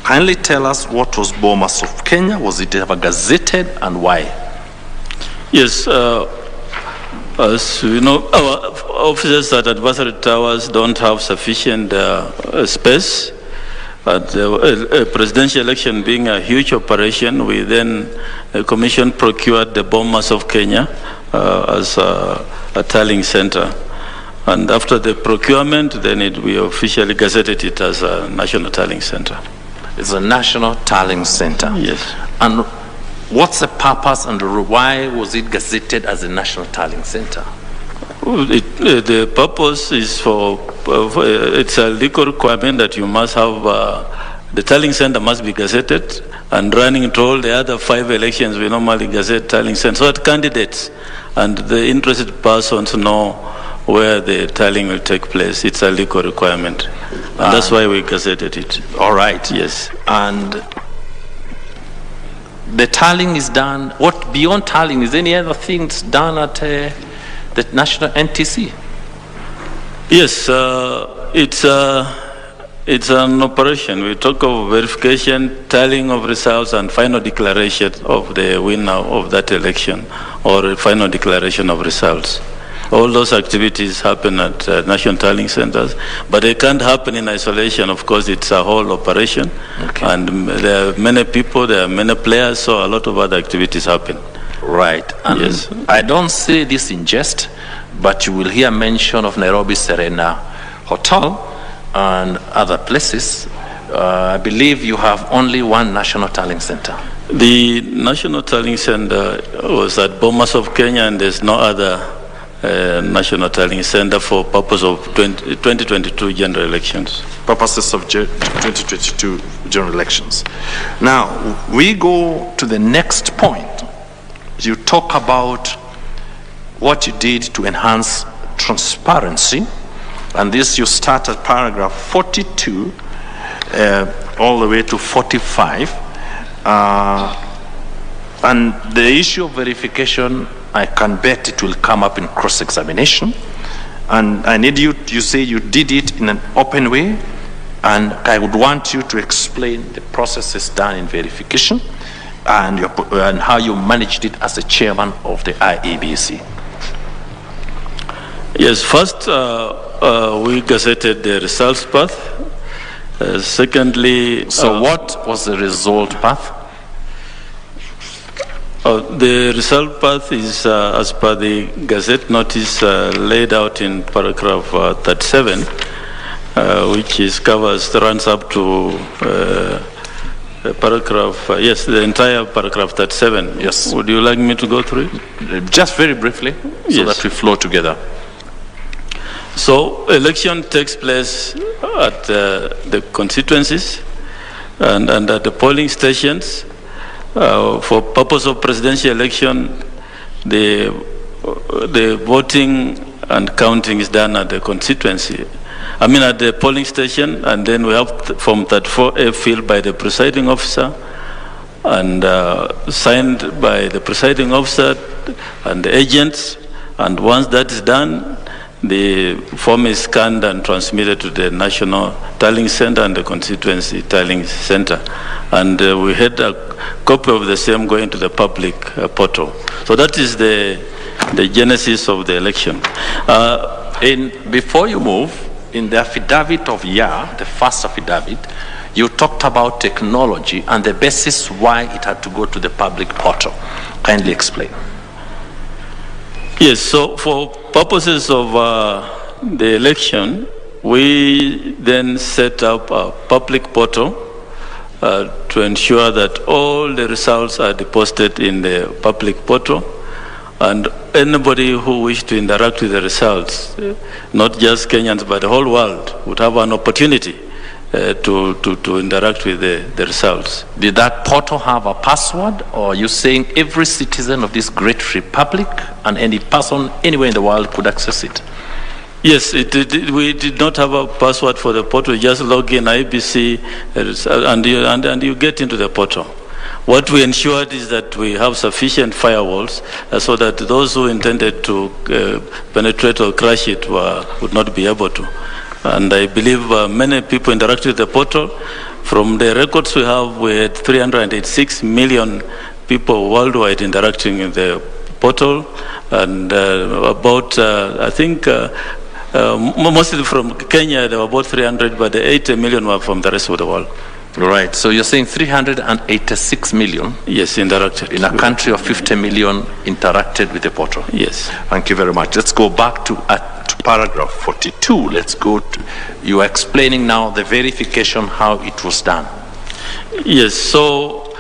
Kindly tell us what was Bomas of Kenya. Was it ever gazetted and why? Yes, as you know, our officers at advisory towers don't have sufficient space. The presidential election being a huge operation, we then, the commission procured the Bomas of Kenya as a tallying center. And after the procurement, then we officially gazetted it as a national tallying center. It's a national tallying center. Yes. And what's the purpose and why was it gazetted as a national tallying center? The purpose is it's a legal requirement that you must have, the tallying center must be gazetted and running to all the other 5 elections we normally gazette tallying center, so that candidates and the interested persons know where the tallying will take place. It's a legal requirement. And that's why we gazetted it. All right. Yes. And the tallying is done. What beyond tallying, is any other things done at the national NTC? Yes, it's an operation. We talk of verification, tallying of results, and final declaration of the winner of that election, or a final declaration of results. All those activities happen at national tallying centers, but they can't happen in isolation. Of course, it's a whole operation, and there are many people, there are many players, so a lot of other activities happen. Right. And yes. I don't say this in jest, but you will hear mention of Nairobi Serena Hotel and other places. I believe you have only one national tallying center. The national tallying center was at Bomas of Kenya, and there's no other national tallying center for purpose of 2022 general elections. Purposes of 2022 general elections. Now, we go to the next point. You talk about what you did to enhance transparency, and this you start at paragraph 42 all the way to 45. And the issue of verification, I can bet it will come up in cross-examination. And I need you say you did it in an open way, and I would want you to explain the processes done in verification and how you managed it as the chairman of the Iebc. Yes, first we gazetted the results path. Secondly... So what was the result path? The result path is as per the Gazette notice laid out in paragraph 37, which runs up to paragraph, yes, the entire paragraph 37. Yes. Would you like me to go through it? Just very briefly, so that we flow together. So election takes place at the constituencies and at the polling stations. For purpose of presidential election, the voting and counting is done at the constituency. At the polling station, and then we have Form 34A filled by the presiding officer and signed by the presiding officer and the agents. And once that is done, the form is scanned and transmitted to the National Tallying Center and the Constituency Tallying Center. And we had a copy of the same going to the public portal. So that is the genesis of the election. Before you move, in the affidavit of the first affidavit, you talked about technology and the basis why it had to go to the public portal. Kindly explain. Yes, so for purposes of the election, we then set up a public portal to ensure that all the results are deposited in the public portal, and anybody who wishes to interact with the results, not just Kenyans but the whole world, would have an opportunity to interact with the results. Did that portal have a password, or are you saying every citizen of this great republic and any person anywhere in the world could access it? Yes, we did not have a password for the portal. Just log in Iebc and you get into the portal. What we ensured is that we have sufficient firewalls so that those who intended to penetrate or crash it would not be able to. And I believe many people interacted with the portal. From the records we have, we had 386 million people worldwide interacting in the portal, and about, I think, mostly from Kenya, there were about 300, but the 80 million were from the rest of the world. Right. So you're saying 386 million? Yes, interacted. In a country of 50 million interacted with the portal? Yes. Thank you very much. Let's go back to paragraph 42. Let's go to, you are explaining now the verification, how it was done. Yes, so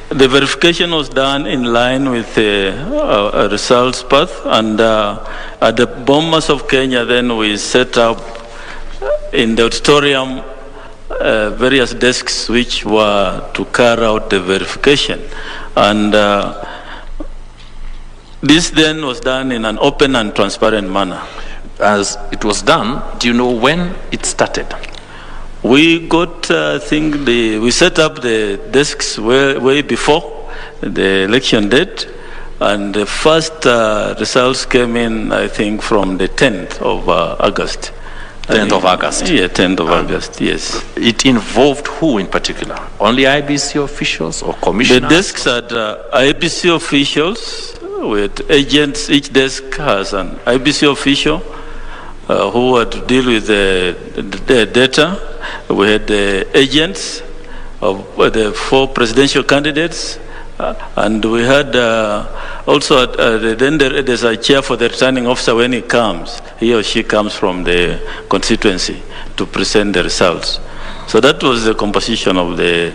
the verification was done in line with the results path, and at the Bomas of Kenya, then we set up in the auditorium various desks which were to carry out the verification. And this then was done in an open and transparent manner. As it was done, do you know when it started? We got, I think, we set up the desks way before the election date, and the first results came in, I think, from the 10th of August. 10th of August? Yeah, 10th of August, yes. It involved who in particular? Only IEBC officials or commissioners? The desks had IEBC officials with agents. Each desk has an IEBC official who had to deal with the data. We had the agents of the 4 presidential candidates, and we had also then there's a chair for the returning officer when he comes. He or she comes from the constituency to present the results. So that was the composition of the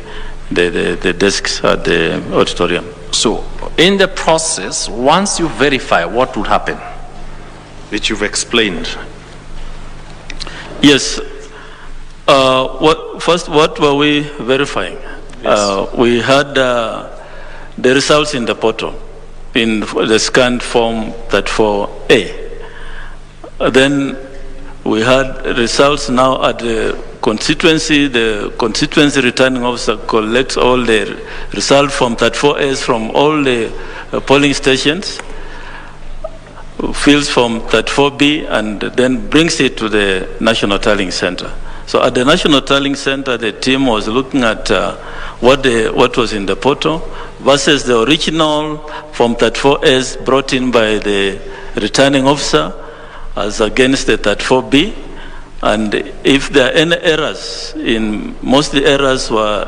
desks at the auditorium. So in the process, once you verify, what would happen, which you've explained? Yes. What were we verifying? Yes. We had the results in the portal, in the scanned form 34A. Then we had results now at the constituency. The constituency returning officer collects all the results from 34As from all the polling stations, fills from 34B, and then brings it to the National Tallying Center. So at the National Tallying Center, the team was looking at what was in the portal versus the original Form 34S brought in by the returning officer as against the 34B. And if there are any errors, most of the errors were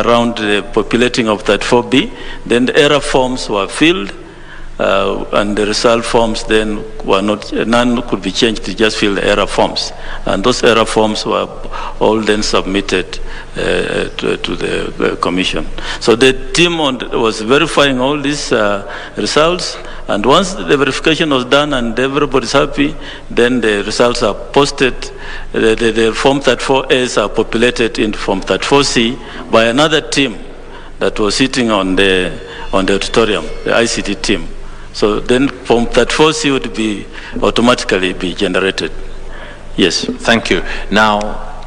around the populating of 34B, then the error forms were filled, and the result forms then were not, none could be changed to just fill the error forms. And those error forms were all then submitted to the commission. So the team was verifying all these results, and once the verification was done and everybody's happy, then the results are posted. The Form 34As are populated into Form 34C by another team that was sitting on the auditorium, the ICT team. So then Form 34C would be automatically be generated. Yes. Thank you. Now,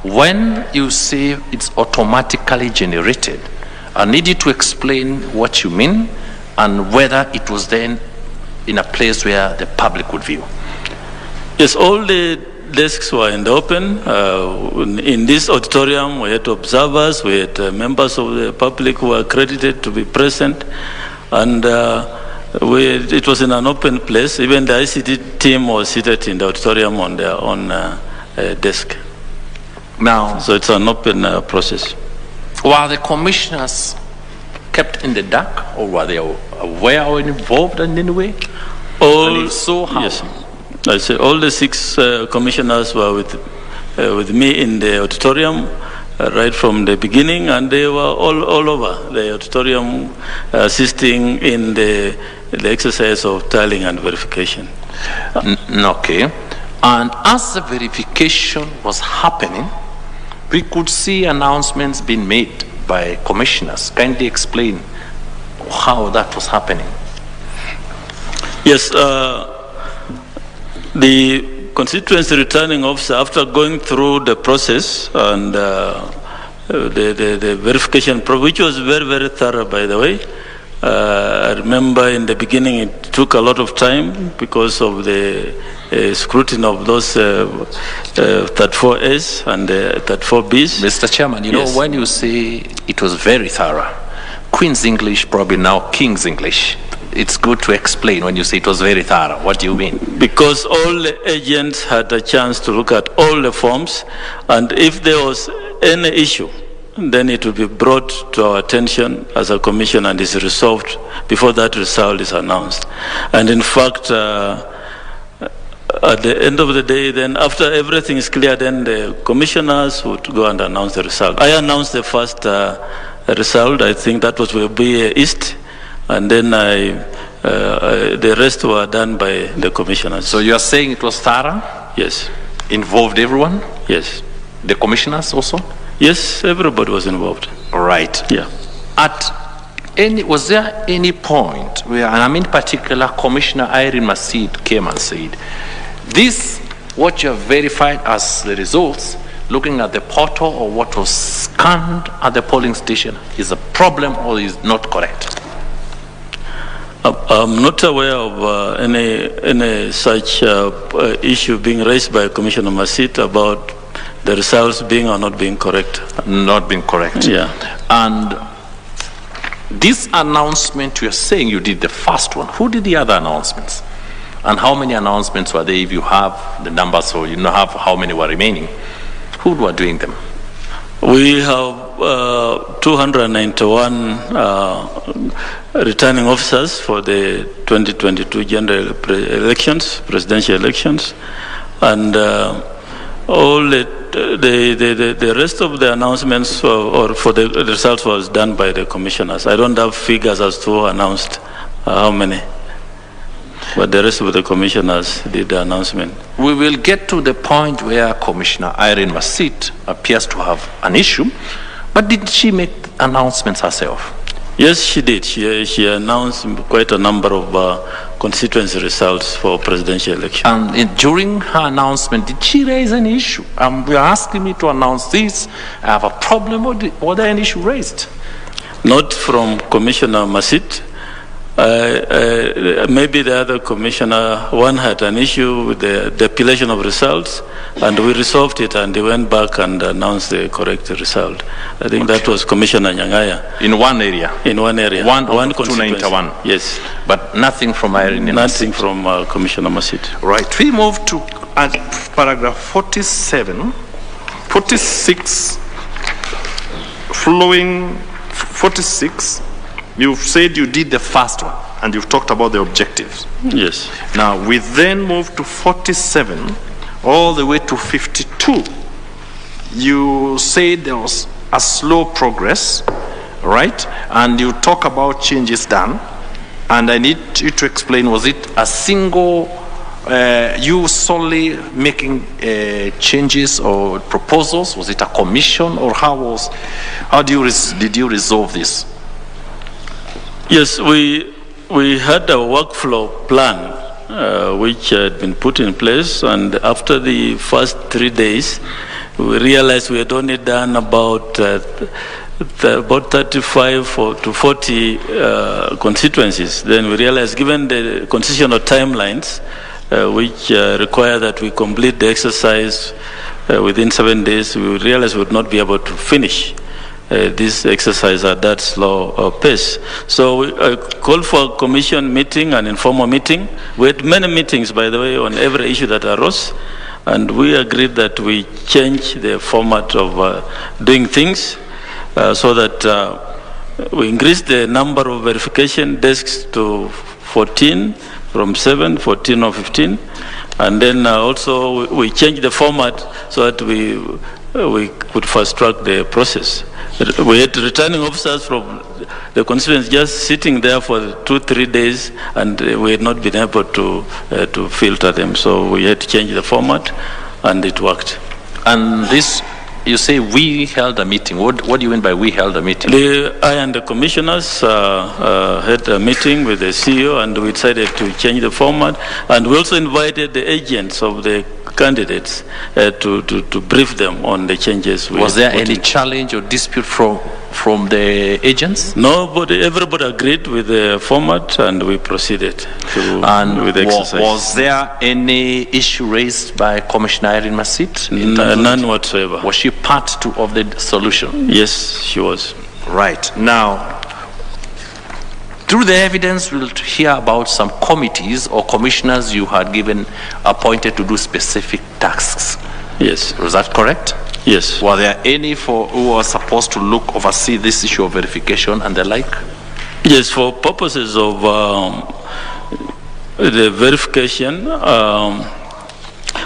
when you say it's automatically generated, I need you to explain what you mean and whether it was then in a place where the public would view. Yes, all the desks were in the open. In this auditorium, we had observers, we had members of the public who were accredited to be present, and it was in an open place. Even the ICT team was seated in the auditorium on their own desk. Now, so it's an open process. Were the commissioners kept in the dark, or were they aware or involved in any way? All, so how? Yes. I say all the 6 commissioners were with me in the auditorium right from the beginning, and they were all over the auditorium assisting in the exercise of tallying and verification. Okay. And as the verification was happening, we could see announcements being made by commissioners. Kindly explain how that was happening. Yes. The constituency returning officer, after going through the process and the verification, which was very, very thorough, by the way, I remember in the beginning it took a lot of time because of the scrutiny of those 34As and 34Bs. Mr. Chairman, you Yes. know, when you say it was very thorough, Queen's English, probably now King's English, it's good to explain when you say it was very thorough. What do you mean? Because all the agents had a chance to look at all the forms, and if there was any issue, then it will be brought to our attention as a commission and is resolved before that result is announced. And in fact, at the end of the day, then after everything is clear, then the commissioners would go and announce the result. I announced the first result. I think that was Mutembei East, and then the rest were done by the commissioners. So you are saying it was thorough, Yes, involved everyone, yes, the commissioners also? yes. Everybody was involved. All right. Yeah. Was there any point where, and I mean particular, Commissioner Irene Masid came and said, this, what you have verified as the results, looking at the portal or what was scanned at the polling station, is a problem or is not correct? I'm not aware of any such issue being raised by Commissioner Masit about the results being or not being correct. Not being correct. Yeah. And this announcement, you're saying you did the first one. Who did the other announcements? And how many announcements were there, if you have the numbers, so you know how many were remaining? Who were doing them? We have 291 returning officers for the 2022 general elections, presidential elections, and all the rest of the announcements or for the results was done by the commissioners. I don't have figures as to who announced how many, but the rest of the commissioners did the announcement. We will get to the point where Commissioner Irene Masit appears to have an issue, but did she make announcements herself? Yes, she did. She announced quite a number of constituency results for presidential election. And during her announcement, did she raise any issue? You are asking me to announce this. I have a problem. Was there any issue raised? Not from Commissioner Masit. Maybe the other commissioner, one had an issue with the depilation of results, and we resolved it, and they went back and announced the correct result. I think that was Commissioner Nyangaya. In one area? In one area. One 291. Yes. But nothing from Irene? Nothing from Commissioner Masit. Right. We move to paragraph 47, 46, flowing 46. You've said you did the first one, and you've talked about the objectives. Yes. Now, we then move to 47, all the way to 52. You said there was a slow progress, right? And you talk about changes done. And I need you to explain, was it a single, you solely making changes or proposals? Was it a commission, or how did you resolve this? Yes, we had a workflow plan which had been put in place, and after the first 3 days, we realized we had only done about 35 to 40 constituencies. Then we realized, given the constitutional timelines, which require that we complete the exercise within 7 days, we realized we would not be able to finish this exercise at that slow pace. So we called for a commission meeting, an informal meeting. We had many meetings, by the way, on every issue that arose, and we agreed that we change the format of doing things so that we increase the number of verification desks to 14 from 7, 14 or 15, and then also we changed the format so that we could fast track the process. We had returning officers from the constituents just sitting there for 2-3 days, and we had not been able to filter them. So we had to change the format, and it worked. And this, you say we held a meeting. What do you mean by we held a meeting? I and the commissioners had a meeting with the CEO, and we decided to change the format. And we also invited the agents of the candidates to brief them on the changes. Was there any challenge or dispute from the agents? Nobody, everybody agreed with the format, and we proceeded with the exercise. Was there any issue raised by Commissioner Irene Masit? None whatsoever. Was she part of the solution? Yes, she was. Right. Now, through the evidence, we'll hear about some committees or commissioners you had given appointed to do specific tasks. Yes. Was that correct? Yes. Were there any who were supposed to oversee this issue of verification and the like? Yes, for purposes of the verification,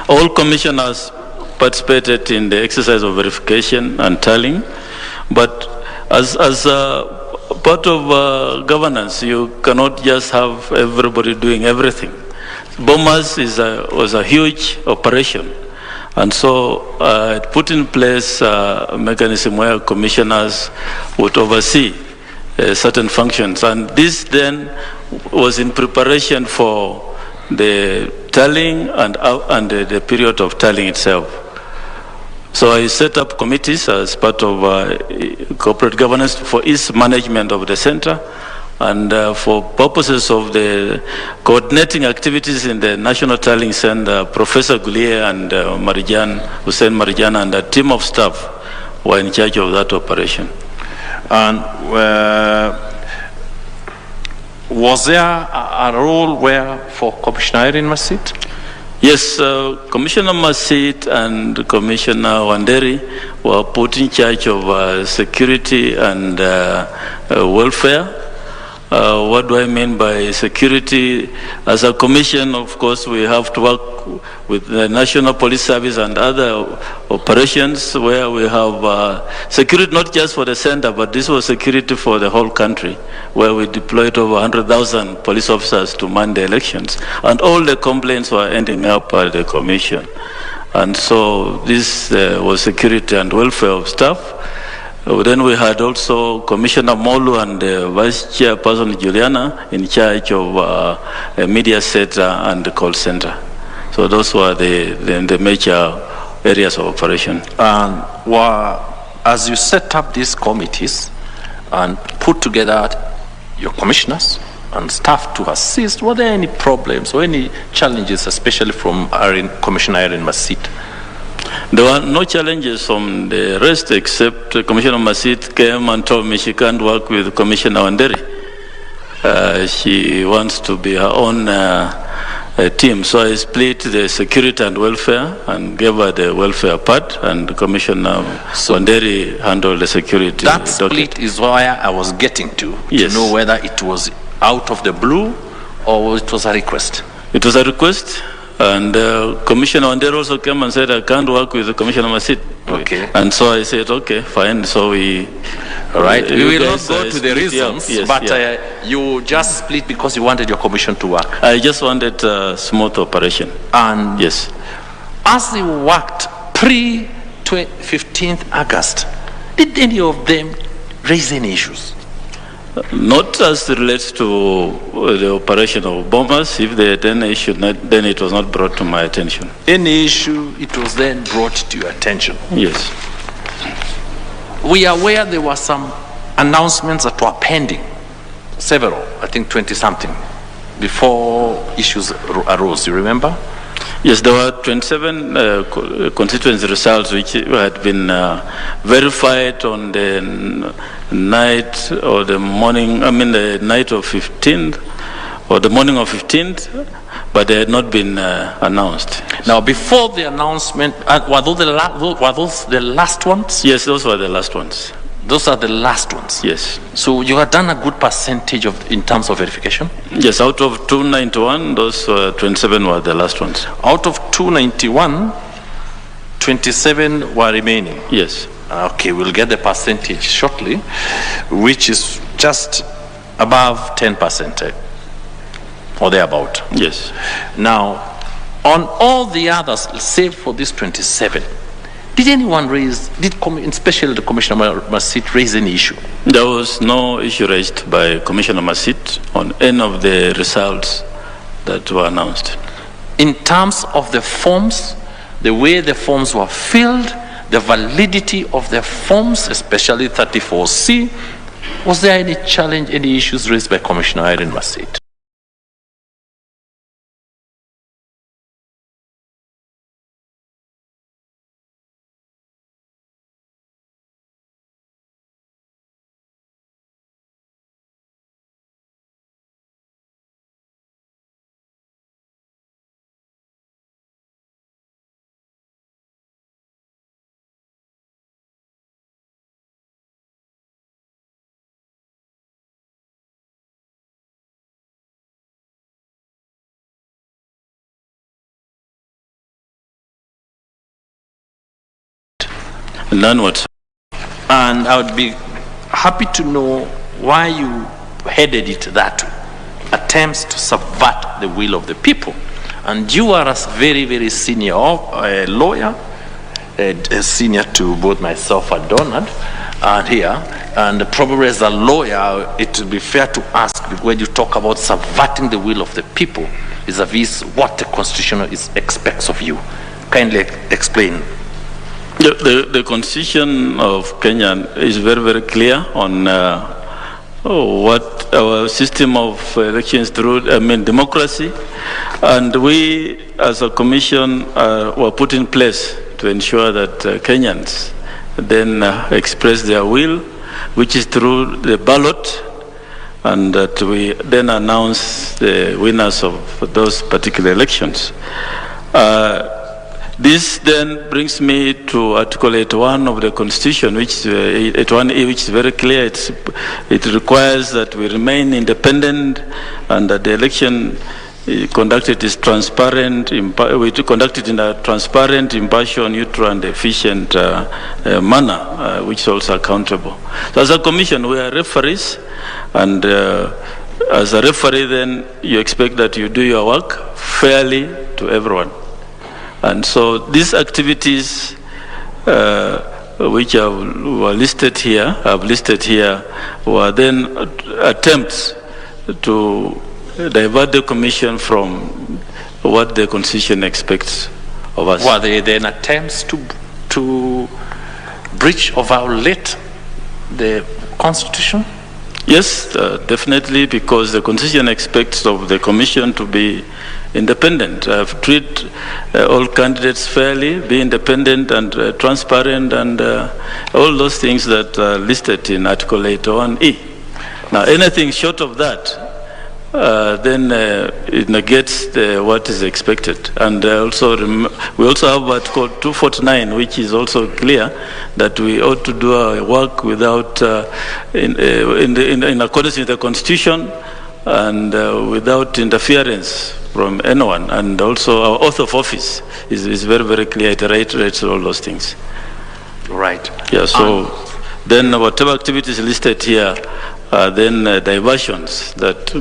all commissioners participated in the exercise of verification and tallying, but as part of governance, you cannot just have everybody doing everything. Bombers was a huge operation, and so it put in place a mechanism where commissioners would oversee certain functions, and this then was in preparation for the tallying and the period of tallying itself. So I set up committees as part of corporate governance for each management of the center, and for purposes of the coordinating activities in the National Tallying Center, Professor Gulier and Hussein Marijan and a team of staff were in charge of that operation. And was there a role for Commissioner Irene Masit? Yes, Commissioner Masit and Commissioner Wanderi were put in charge of security and welfare. What do I mean by security? As a commission, of course, we have to work with the National Police Service and other operations where we have security not just for the center, but this was security for the whole country, where we deployed over 100,000 police officers to man the elections. And all the complaints were ending up at the commission. And so this was security and welfare of staff. Then we had also Commissioner Molu and Vice Chairperson Juliana in charge of a media center and the call center. So those were the major areas of operation. And as you set up these committees and put together your commissioners and staff to assist, were there any problems or any challenges, especially from Commissioner Irene Masit? There were no challenges from the rest, except Commissioner Masit came and told me she can't work with Commissioner Wanderi. She wants to be her own team. So I split the security and welfare and gave her the welfare part, and Commissioner Wanderi handled the security. That split is where I was getting to yes. know whether it was out of the blue or it was a request. It was a request. And Commissioner Wanderi also came and said, I can't work with Commissioner Masit. Okay. And so I said, okay, fine. So we... All right. We will not go to the reasons, yes, but yeah. You just split because you wanted your commission to work. I just wanted a smooth operation. And yes. As they worked pre-15th August, did any of them raise any issues? Not as it relates to the operation of bombers. If they had any issue, then it was not brought to my attention. Any issue, it was then brought to your attention? Yes. We are aware there were some announcements that were pending, several, I think 20-something, before issues arose. You remember? Yes, there were 27 constituency results which had been verified on the night or the morning, the night of 15th or the morning of 15th, but they had not been announced. Now, before the announcement, were those the last ones? Yes, those were the last ones. Those are the last ones? Yes. So you had done a good percentage in terms of verification? Yes, out of 291, those 27 were the last ones. Out of 291, 27 were remaining? Yes. Okay, we'll get the percentage shortly, which is just above 10%, or thereabout. Yes. Now, on all the others, save for this 27, did anyone raise, especially the Commissioner Masit, raise any issue? There was no issue raised by Commissioner Masit on any of the results that were announced. In terms of the forms the way the forms were filled, the validity of the forms, especially 34C? Was there any challenge, any issues raised by Commissioner Irene Masit? None whatsoever. And I would be happy to know why you headed it that way. Attempts to subvert the will of the people. And you are a very, very senior lawyer, senior to both myself and Donald here. And probably as a lawyer, it would be fair to ask, when you talk about subverting the will of the people, vis-a-vis what the Constitution expects of you. Kindly explain. The Constitution of Kenya is very, very clear on what our system of elections through, democracy. And we, as a commission, were put in place to ensure that Kenyans then express their will, which is through the ballot, and that we then announce the winners of those particular elections. This then brings me to Article 81 of the Constitution, which is 81A, which is very clear. It requires that we remain independent and that the election conducted is transparent. We conduct it in a transparent, impartial, neutral, and efficient manner, which is also accountable. So, as a commission, we are referees, and as a referee, then you expect that you do your work fairly to everyone. And so these activities which were listed here, were then attempts to divert the commission from what the Constitution expects of us. Were they then attempts to breach or violate the Constitution? Yes, definitely, because the Constitution expects of the commission to be independent, treat all candidates fairly, be independent and transparent, and all those things that are listed in Article 81E. Now, anything short of that, then it negates what is expected. And we also have Article 249, which is also clear that we ought to do our work without, in accordance with the Constitution, and without interference from anyone. And also our oath of office is very, very clear. It reiterates all those things. Right. Yeah, so then whatever activities listed here are then diversions that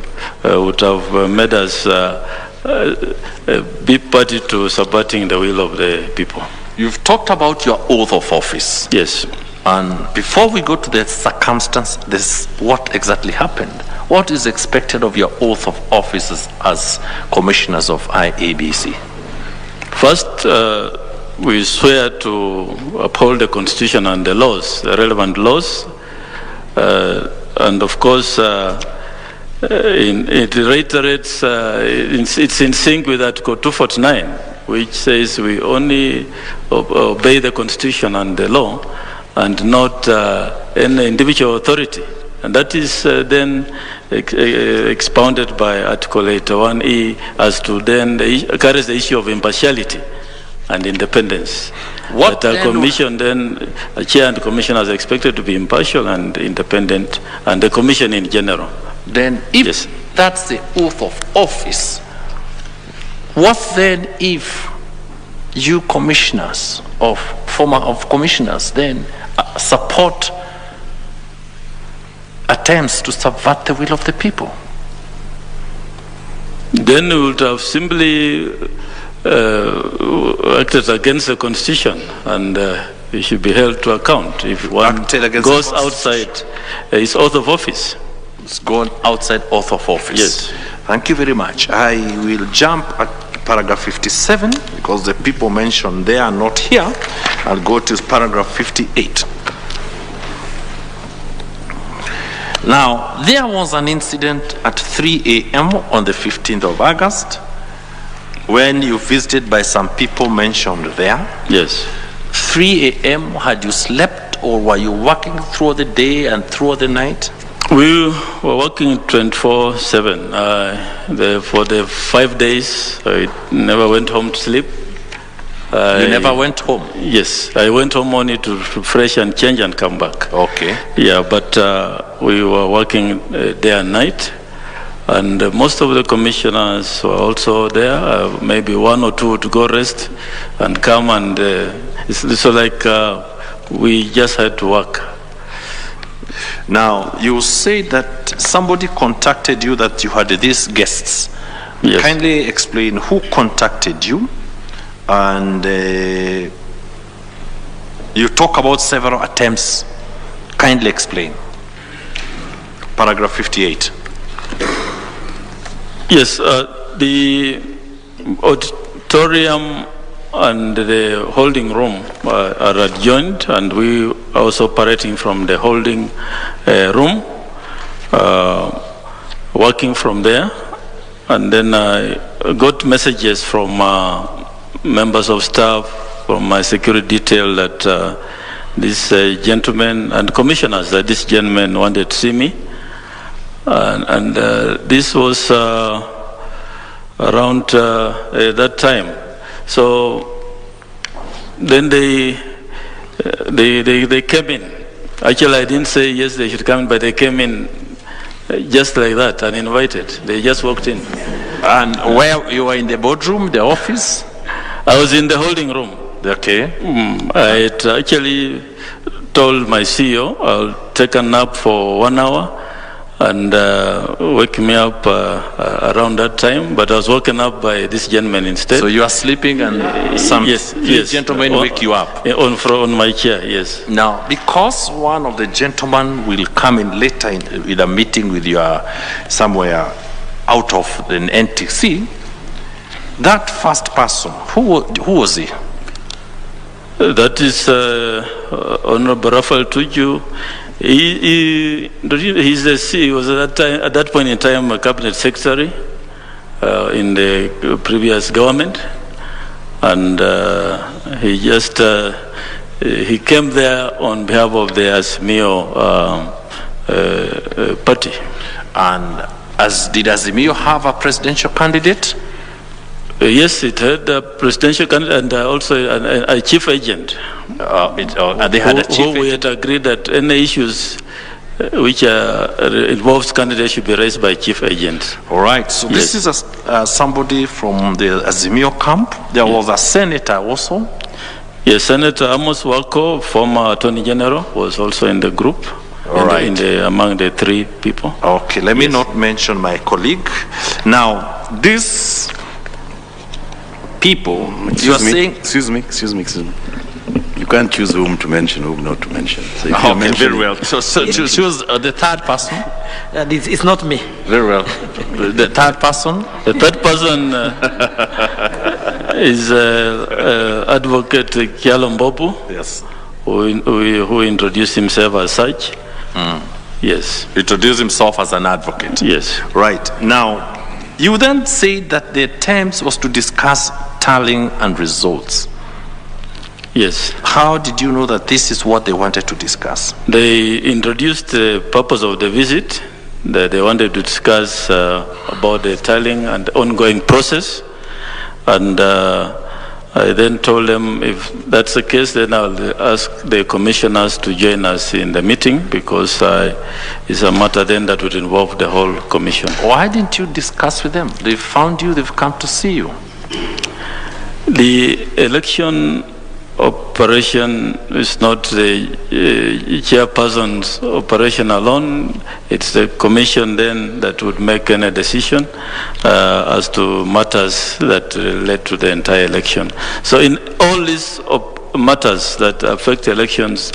would have made us be party to subverting the will of the people. You've talked about your oath of office. Yes. And before we go to the circumstance, what exactly happened? What is expected of your oath of office as commissioners of IEBC? First, we swear to uphold the Constitution and the laws, the relevant laws. And of course, it reiterates, it's in sync with Article 249, which says we only obey the Constitution and the law, and not any individual authority. And that is then expounded by Article 81E as to then carries the issue of impartiality and independence. What that our commission then, chair and commissioners are expected to be impartial and independent, and the commission in general. Then if that's the oath of office, what then if you commissioners of commissioners then support attempts to subvert the will of the people? Then we would have simply acted against the Constitution, and he should be held to account if one goes outside his oath of office. It's gone outside oath of office. Yes. Thank you very much. I will jump paragraph 57, because the people mentioned there are not here. I'll go to paragraph 58. Now, there was an incident at 3 a.m. on the 15th of August when you visited by some people mentioned there. Yes. 3 a.m., had you slept or were you working through the day and through the night? We were working 24/7. For the 5 days, I never went home to sleep. You never went home? Yes, I went home only to refresh and change and come back. Okay. Yeah, but we were working day and night, and most of the commissioners were also there. Maybe one or two to go rest and come, and it's like we just had to work. Now, you say that somebody contacted you that you had these guests. Yes. Kindly explain who contacted you. And you talk about several attempts. Kindly explain. Paragraph 58. Yes, the auditorium and the holding room are adjoined, and we are also operating from the holding room, working from there. And then I got messages from members of staff, from my security detail, that this gentleman and commissioners, that this gentleman wanted to see me. And this was around that time. So then they came in. Actually, I didn't say yes, they should come in, but they came in just like that, uninvited. They just walked in. And where you were in the boardroom, the office? I was in the holding room. Okay. I had actually told my CEO I'll take a nap for 1 hour and wake me up around that time. But I was woken up by this gentleman instead. So you are sleeping and some gentlemen wake you up? On my chair, yes. Now, because one of the gentlemen will come in later in a meeting with you somewhere out of an NTC, that first person, who was he? That is Honorable Rafael Tuju. He was at that point in time a cabinet secretary in the previous government, and he just he came there on behalf of the Azimio party. And did Azimio have a presidential candidate? Yes, it had a presidential candidate and also a chief agent. They had a chief agent? We had agreed that any issues which involves candidates should be raised by chief agent. All right. So yes. This is somebody from the Azimio camp. There was a senator also. Yes, Senator Amos Wako, former Attorney General, was also in the group. All right. Among the three people. Okay. Let me not mention my colleague. Now, this people, excuse me. You can't choose whom to mention, whom not to mention. So okay, very well. So choose the third person. It's not me. Very well. The third person? The third person is Advocate Kyalombobu. Yes. Who introduced himself as such. Yes. Introduced himself as an advocate. Yes. Right. Now, you then say that the attempt was to discuss tallying and results. Yes. How did you know that this is what they wanted to discuss? They introduced the purpose of the visit, that they wanted to discuss about the tallying and the ongoing process. And I then told them if that's the case, then I'll ask the commissioners to join us in the meeting, because it's a matter then that would involve the whole commission. Why didn't you discuss with them? They found you, they've come to see you. The election operation is not the chairperson's operation alone. It's the commission then that would make any decision as to matters that led to the entire election. So in all these matters that affect elections,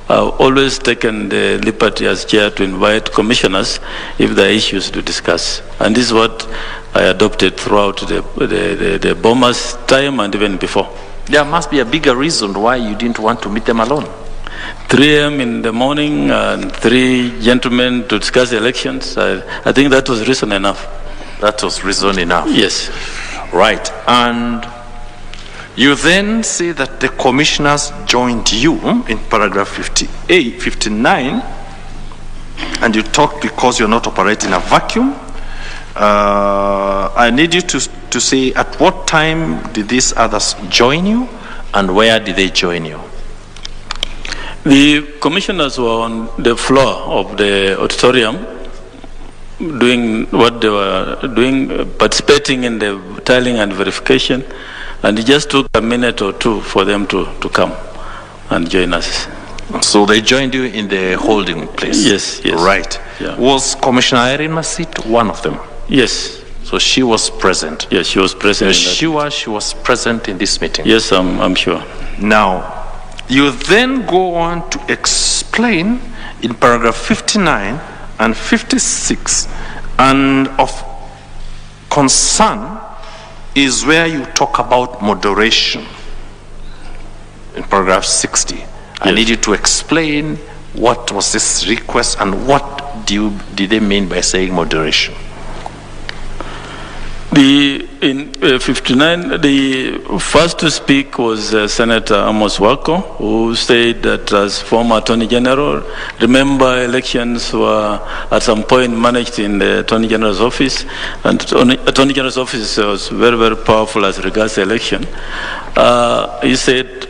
I've always taken the liberty as chair to invite commissioners if there are issues to discuss. And this is what I adopted throughout the Bomas time and even before. There must be a bigger reason why you didn't want to meet them alone. 3 a.m. in the morning and 3 gentlemen to discuss elections. I think that was reason enough. That was reason enough. Yes. Right. And you then say that the commissioners joined you in paragraph 58, 59, and you talk because you're not operating a vacuum. I need you to say at what time did these others join you and where did they join you? The commissioners were on the floor of the auditorium doing what they were doing, participating in the tallying and verification, and it just took a minute or two for them to come and join us. So they joined you in the holding place? Yes, yes. Right. Yeah. Was Commissioner Irene Masit one of them? Yes. So she was present? Yes, she was present. She was present in this meeting? Yes, I'm sure. Now, you then go on to explain in paragraph 59 and 56, and of concern is where you talk about moderation in paragraph 60. Yes. I need you to explain what was this request and what did they mean by saying moderation? In 59, the first to speak was Senator Amos Wako, who said that as former Attorney General, remember elections were at some point managed in the Attorney General's office, and Attorney General's office was very, very powerful as regards the election. He said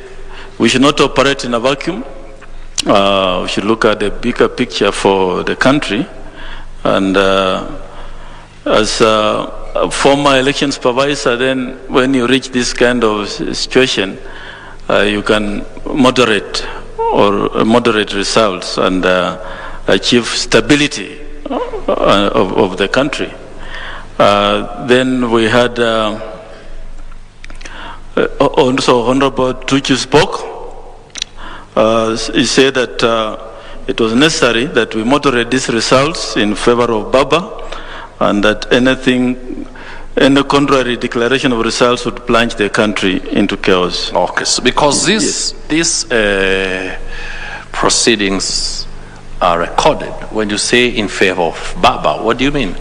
we should not operate in a vacuum. We should look at the bigger picture for the country, and as a former election supervisor, then when you reach this kind of situation, you can moderate results and achieve stability of the country. Then we had also Honorable Tuchu spoke. He said that it was necessary that we moderate these results in favor of Baba, and that any contrary declaration of results would plunge the country into chaos. Okay, so because these proceedings are recorded, when you say in favor of Baba, what do you mean?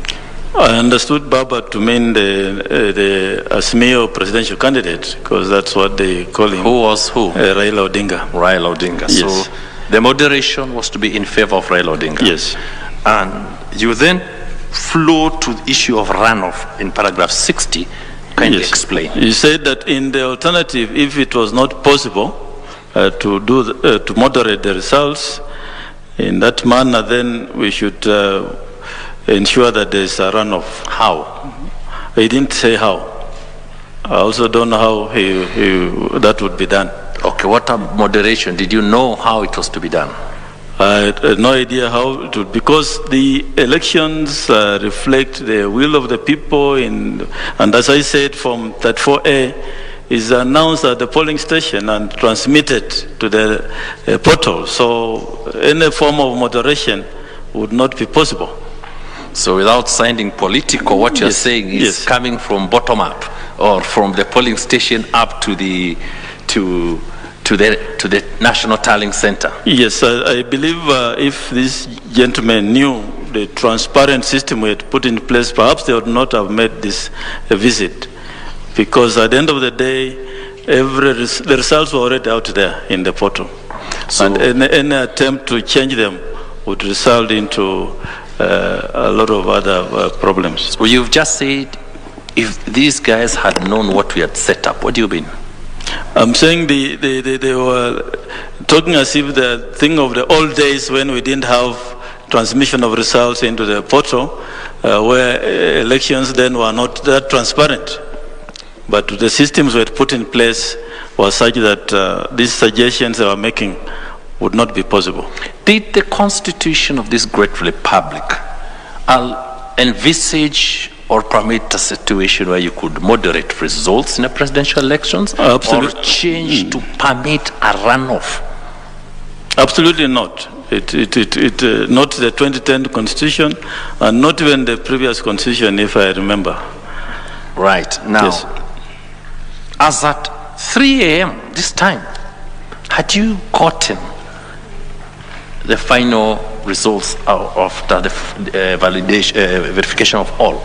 I understood Baba to mean the Asmio presidential candidate, because that's what they call him. Who was who? Raila Odinga. Raila Odinga. Yes. So the moderation was to be in favor of Raila Odinga. Yes. And you then flow to the issue of runoff in paragraph 60. Can you explain? You said that in the alternative, if it was not possible to moderate the results in that manner, then we should ensure that there is a runoff. How? He didn't say how. I also don't know how that would be done. Okay, what moderation? Did you know how it was to be done? I had no idea how it would, because the elections reflect the will of the people, and as I said, from 34A is announced at the polling station and transmitted to the portal. So any form of moderation would not be possible. So without sounding political, what you're saying is coming from bottom up, or from the polling station up to the National Tallying Center. Yes, I believe if this gentleman knew the transparent system we had put in place, perhaps they would not have made this visit, because at the end of the day, the results were already out there in the portal, so, and any attempt to change them would result into a lot of other problems. Well, you've just said if these guys had known what we had set up. What do you mean? I'm saying they were talking as if the thing of the old days when we didn't have transmission of results into the portal, where elections then were not that transparent. But the systems we had put in place were such that these suggestions they were making would not be possible. Did the constitution of this great republic envisage or permit a situation where you could moderate results in a presidential elections? Absolutely. Or change to permit a runoff? Absolutely not. Not the 2010 constitution, and not even the previous constitution, if I remember. Right. Now, Yes. as at 3 a.m. this time, had you gotten the final results after the verification of all?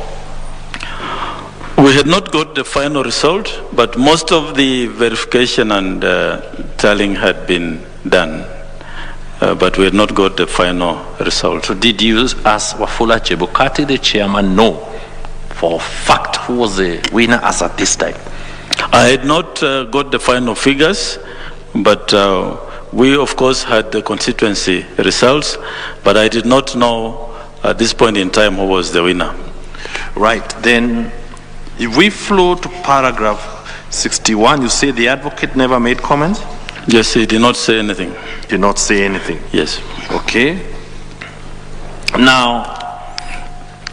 We had not got the final result, but most of the verification and tallying had been done. But we had not got the final result. So did you, as Wafula Chebukati, the chairman, know for a fact who was the winner as at this time? I had not got the final figures, but we, of course, had the constituency results, but I did not know at this point in time who was the winner. Right. Then, if we flow to paragraph 61, you say the advocate never made comments? Yes, he did not say anything. Did not say anything. Yes. Okay. Now,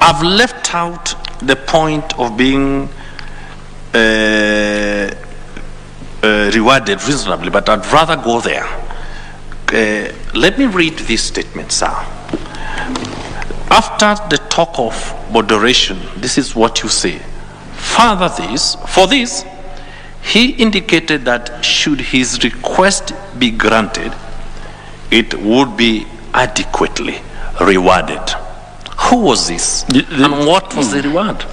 I've left out the point of being rewarded reasonably, but I'd rather go there. Let me read this statement, sir. After the talk of moderation, this is what you say. For this, he indicated that should his request be granted, it would be adequately rewarded. Who was this? And what was the reward?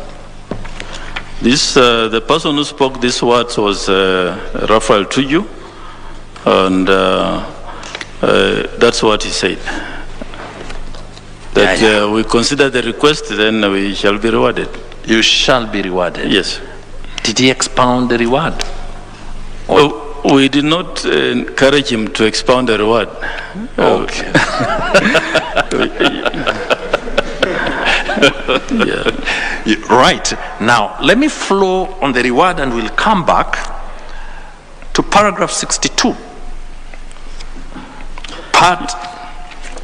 This, the person who spoke these words was Rafael Tuju, and that's what he said. That we consider the request, then we shall be rewarded. You shall be rewarded. Yes. Did he expound the reward? Oh, we did not encourage him to expound the reward. Okay. Yeah. Right. Now, let me flow on the reward and we'll come back to paragraph 62.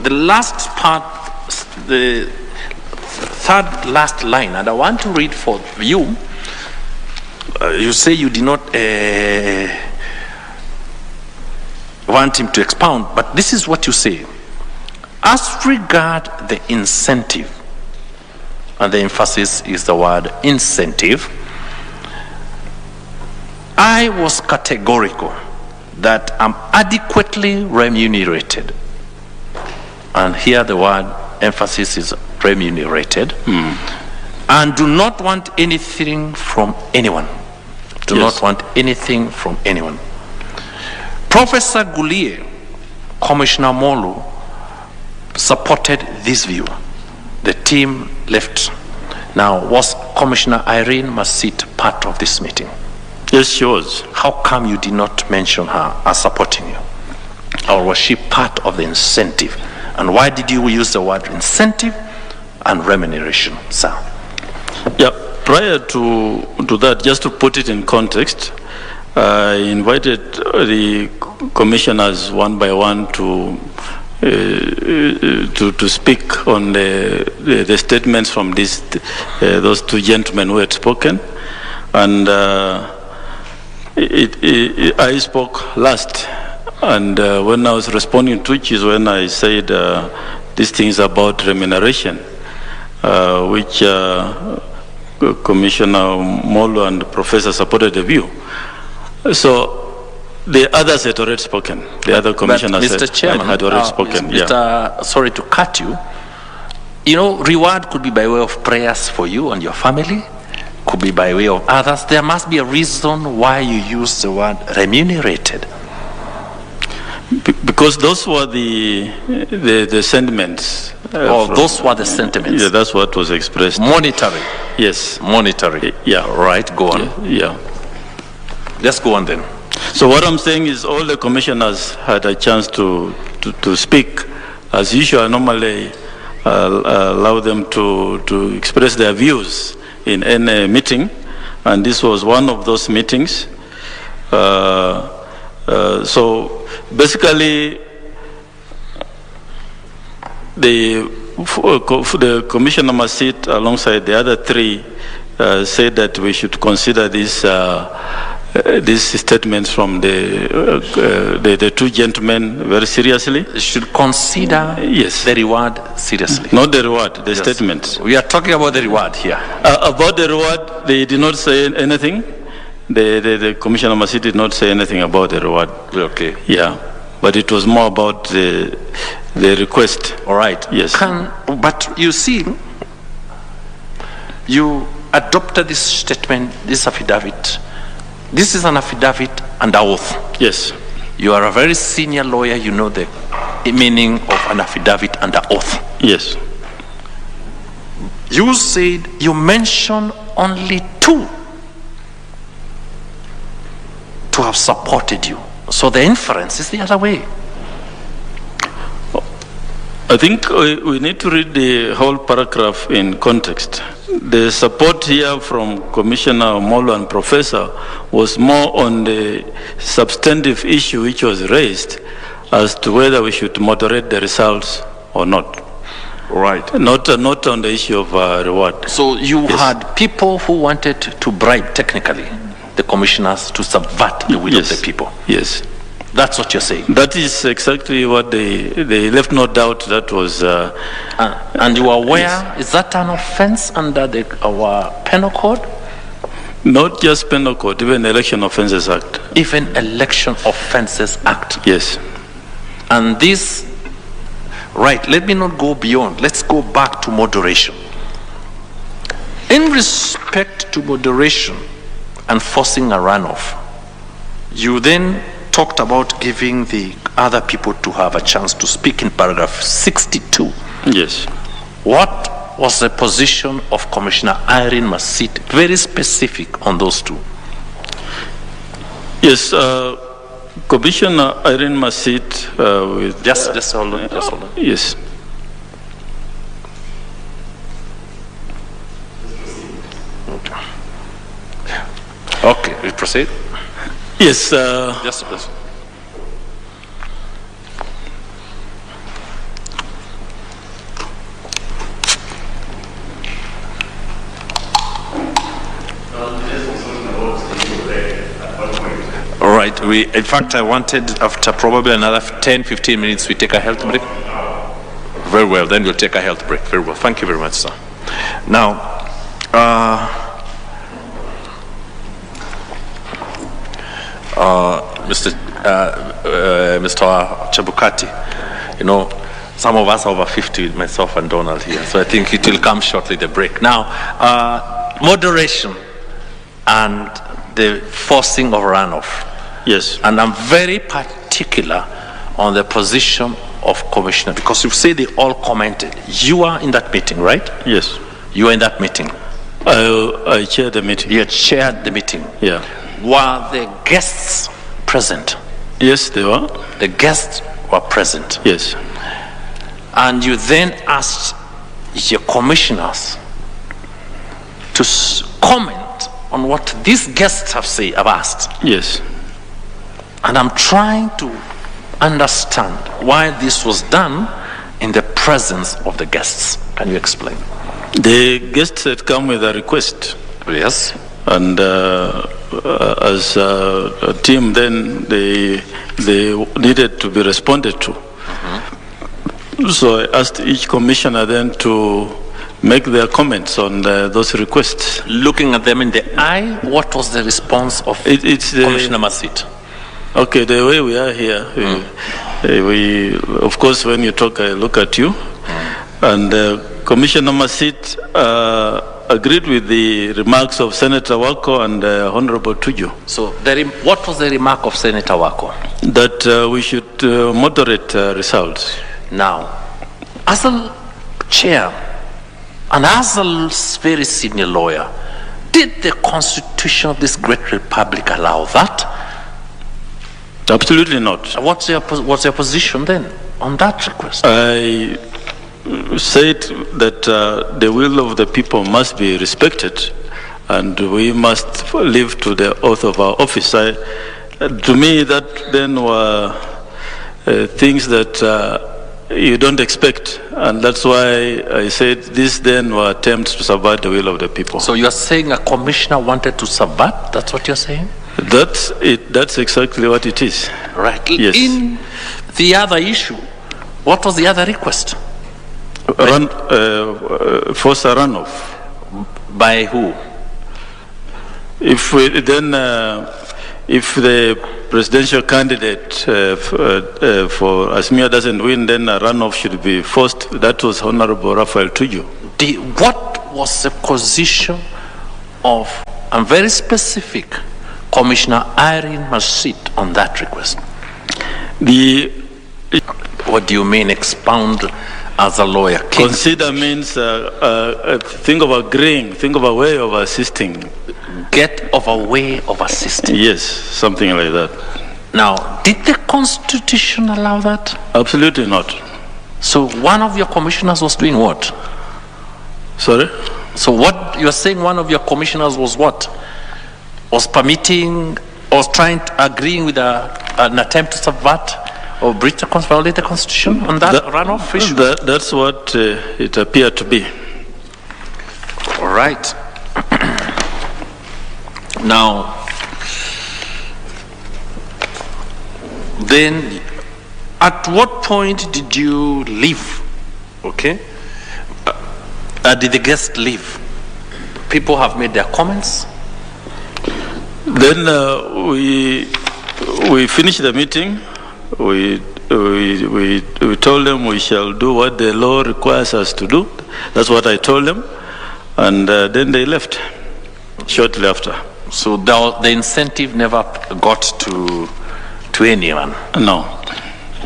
The last part, the third last line, and I want to read for you. You say you did not want him to expound, but this is what you say. As regard the incentive, and the emphasis is the word incentive, I was categorical that I'm adequately remunerated. And here the word emphasis is remunerated. And do not want anything from anyone. Do not want anything from anyone. Professor Gulie, Commissioner Molu, supported this view. The team left. Now, was Commissioner Irene Masit part of this meeting? Yes, she was. How come you did not mention her as supporting you? Or was she part of the incentive? And why did you use the word incentive and remuneration, sir? Yeah, prior to that, just to put it in context, I invited the commissioners one by one to speak on the statements from those two gentlemen who had spoken, and I spoke last. And when I was responding to it is when I said these things about remuneration, which Commissioner Molo and the Professor supported the view. So the others had already spoken. The other commissioners had already spoken. Sorry to cut you. You know, reward could be by way of prayers for you and your family, could be by way of others. There must be a reason why you use the word remunerated. Because those were the sentiments. Those were the sentiments. Yeah, that's what was expressed. Monetary. Yes. Monetary. Yeah. Right, go on. Yeah. Let's go on then. So what I'm saying is all the commissioners had a chance to speak. As usual, I normally allow them to express their views in any meeting. And this was one of those meetings. So basically, the commissioner must sit alongside the other three, said that we should consider this these statements from the two gentlemen very seriously. You should consider Yes. the reward seriously. Not the reward, the statements. We are talking about the reward here. About the reward, they did not say anything. The Commissioner Masi did not say anything about the reward. Okay. Yeah, but it was more about the request. All right. Yes. But you see, you adopted this statement, this affidavit. This is an affidavit under oath. Yes. You are a very senior lawyer. You know the meaning of an affidavit under oath. Yes. You said you mentioned only two to have supported you. So the inference is the other way. I think we need to read the whole paragraph in context. The support here from Commissioner Molo and Professor was more on the substantive issue which was raised as to whether we should moderate the results or not. Right. Not on the issue of reward. So you Yes. had people who wanted to bribe, technically, the commissioners to subvert the will of the people. Yes. That's what you're saying. That is exactly what they left no doubt that was. And you are aware, is that an offense under our penal code? Not just penal code, even Election Offences Act. Even Election Offences Act. Yes. And this, right, let me not go beyond. Let's go back to moderation. In respect to moderation and forcing a runoff, you then talked about giving the other people to have a chance to speak in paragraph 62. Yes. What was the position of Commissioner Irene Masit? Very specific on those two. Yes. Commissioner Irene Masit with. Just hold on. Just hold on. Yes. Okay, we proceed. Yes. Yes, please. All right. In fact, I wanted after probably another 10-15 minutes, we take a health break. Very well. Then we'll take a health break. Very well. Thank you very much, sir. Now, Mr. Chebukati, you know, some of us are over 50, myself and Donald here, so I think it will come shortly, the break. Now, moderation and the forcing of runoff. Yes. And I'm very particular on the position of Commissioner, because you say they all commented. You are in that meeting, right? Yes. You were in that meeting. I chaired the meeting. You chaired the meeting. Yeah. Were the guests present? Yes, they were. The guests were present. Yes. And you then asked your commissioners to comment on what these guests have asked. Yes. And I'm trying to understand why this was done in the presence of the guests. Can you explain? The guests had come with a request. Yes. And as a team, then they needed to be responded to. So I asked each commissioner then to make their comments on those requests. Looking at them in the eye, what was the response of Commissioner Masit? Okay, the way we are here, we of course, when you talk, I look at you. And Commissioner Masit agreed with the remarks of Senator Wako and Honorable Tuju. So what was the remark of Senator Wako? That we should moderate results. Now, as a chair and as a very senior lawyer, did the Constitution of this great republic allow that? Absolutely not. What's your position then on that request? I said that the will of the people must be respected, and we must live to the oath of our office. To me, that then were things that you don't expect, and that's why I said this then were attempts to subvert the will of the people. So you're saying a commissioner wanted to subvert? That's what you're saying? That's it. That's exactly what it is. Right. Yes. In the other issue, what was the other request? Force a runoff. By who? If the presidential candidate for Asmia doesn't win, then a runoff should be forced. That was Honorable Raphael Tuju. What was the position of, I'm very specific, Commissioner Irene Masit on that request? What do you mean, expound as a lawyer? Consider means think of agreeing, think of a way of assisting. Get of a way of assisting. Yes, something like that. Now, did the Constitution allow that? Absolutely not. So one of your commissioners was doing what? Sorry? So what you're saying, one of your commissioners was what? Was permitting, or trying to, agreeing with an attempt to subvert or violate the Constitution on that runoff issue? That's what it appeared to be. All right. Now, then, at what point did you leave? Okay. Did the guest leave? People have made their comments. Then we finished the meeting. We told them we shall do what the law requires us to do. That's what I told them, and then they left shortly after. So the incentive never got to anyone? No.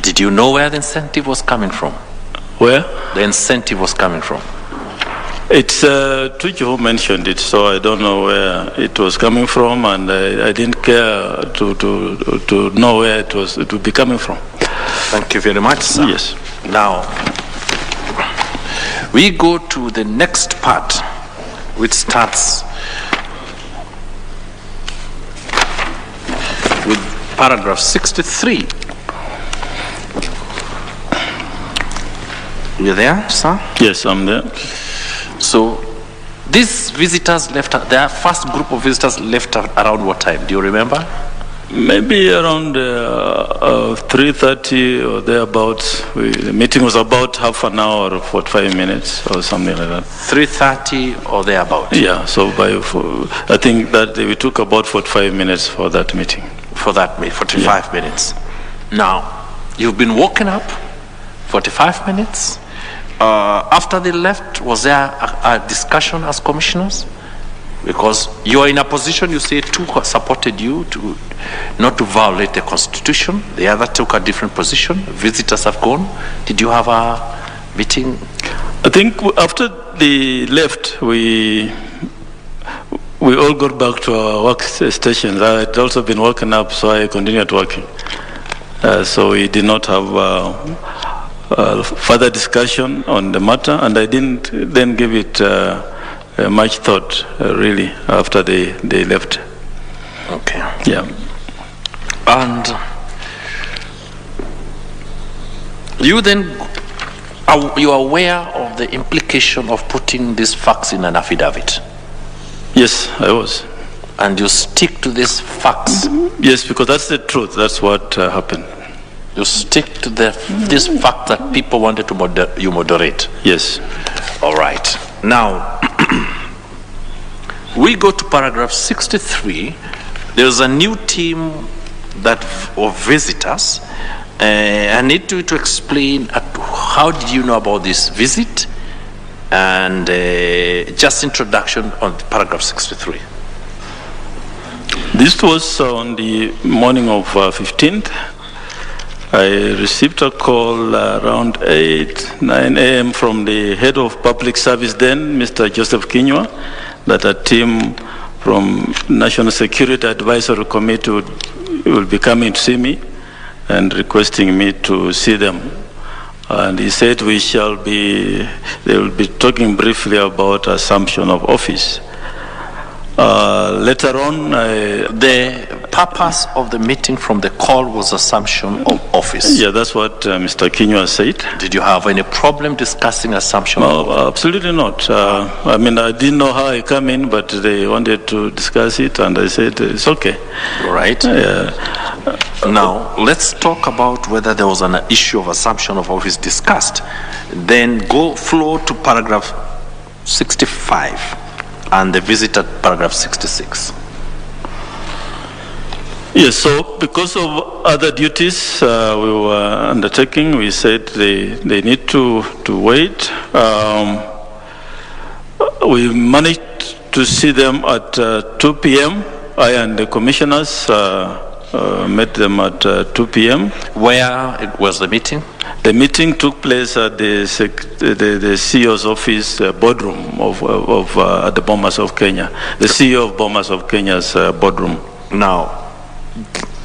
Did you know where the incentive was coming from? Where? The incentive was coming from? It's Tuju who mentioned it, so I don't know where it was coming from, and I didn't care to know where it would be coming from. Thank you very much, sir. Yes. Now, we go to the next part, which starts with paragraph 63. You there, sir? Yes, I'm there. So, these visitors left, their first group of visitors left around what time? Do you remember? Maybe around 3:30 or thereabouts. The meeting was about half an hour or 45 minutes or something like that. 3:30 or thereabouts? Yeah, so I think that we took about 45 minutes for that meeting. For that meeting, 45 minutes. Now, you've been woken up 45 minutes. After they left, was there a discussion as commissioners? Because you are in a position, you say two supported you to not to violate the Constitution. The other took a different position. Visitors have gone. Did you have a meeting? I think after they left, we all got back to our work stations. I had also been woken up, so I continued working. So we did not have further discussion on the matter, and I didn't then give it much thought, really, after they left. Okay. Yeah. And you then, you are aware of the implication of putting these facts in an affidavit? Yes, I was. And you stick to these facts? Yes, because that's the truth. That's what happened. You stick to this fact that people wanted to you moderate? Yes. All right. Now, we go to paragraph 63. There's a new team of visitors. I need to explain how did you know about this visit, and just introduction on paragraph 63. This was on the morning of 15th. I received a call around 9 a.m. from the head of public service then, Mr. Joseph Kinywa, that a team from National Security Advisory Committee will be coming to see me and requesting me to see them. And he said they will be talking briefly about assumption of office. Later on, the purpose of the meeting from the call was assumption of office. Yeah, that's what Mr. Kenyans said. Did you have any problem discussing assumption of office? Absolutely not. I mean, I didn't know how I come in, but they wanted to discuss it, and I said, it's okay. Right. Now, let's talk about whether there was an issue of assumption of office discussed. Then flow to paragraph 65 and the visit at paragraph 66. Yes, so because of other duties we were undertaking, we said they need to wait. We managed to see them at 2 p.m. I and the commissioners met them at 2 p.m. Where was the meeting? The meeting took place at the CEO's office boardroom at the Bomas of Kenya, the CEO of Bomas of Kenya's boardroom. Now,